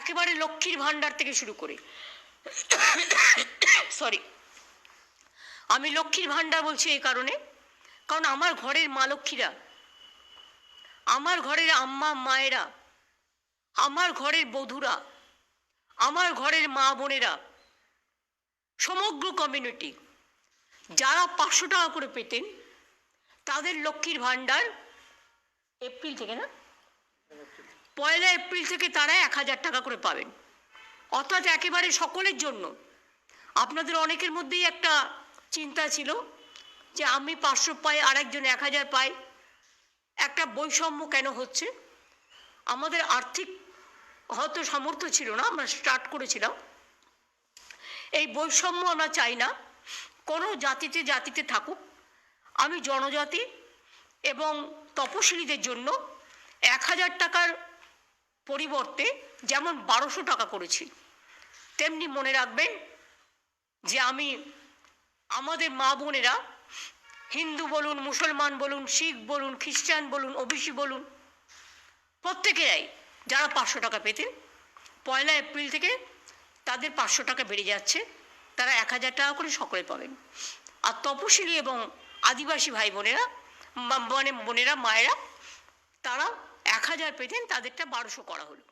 একেবারে লক্ষ্মীর ভাণ্ডার থেকে শুরু করে সরি, আমি লক্ষ্মীর ভাণ্ডার বলছি এই কারণে, কারণ আমার ঘরের মা লক্ষ্মীরা, আমার ঘরের আম্মা মায়েরা, আমার ঘরের বধূরা, আমার ঘরের মা বোনেরা, সমগ্র কমিউনিটি যারা 500 টাকা করে পেতেন, তাদের লক্ষ্মীর ভাণ্ডার এপ্রিল থেকে, না 1 এপ্রিল থেকে তারা 1000 টাকা করে পাবেন। অর্থাৎ একেবারে সকলের জন্য। আপনাদের অনেকের মধ্যেই একটা চিন্তা ছিল যে আমি 500 পাই, আর একজন 1000 পাই, একটা বৈষম্য কেন হচ্ছে? আমাদের আর্থিক হয়তো সামর্থ্য ছিল না, আমরা স্টার্ট করেছিলাম। এই বৈষম্য আমরা চাই না, কোনো জাতিতে জাতিতে থাকুক। আমি জনজাতি এবং তপশিলীদের জন্য 1000 টাকার পরিবর্তে যেমন 1200 টাকা করেছি, তেমনি মনে রাখবেন যে আমি আমাদের মা বোনেরা, হিন্দু বলুন, মুসলমান বলুন, শিখ বলুন, খ্রিস্টান বলুন, ওবিসি বলুন, প্রত্যেকেরাই যারা 500 টাকা পেতেন, 1 এপ্রিল থেকে তাদের 500 টাকা বেড়ে যাচ্ছে, তারা 1000 টাকা করে সকলে পাবেন। আর তপশিলি এবং আদিবাসী ভাই বোনেরা, মানে বোনেরা, মায়েরা, তারা 1000 পেতেন, তাদেরটা 1200 করা হলো।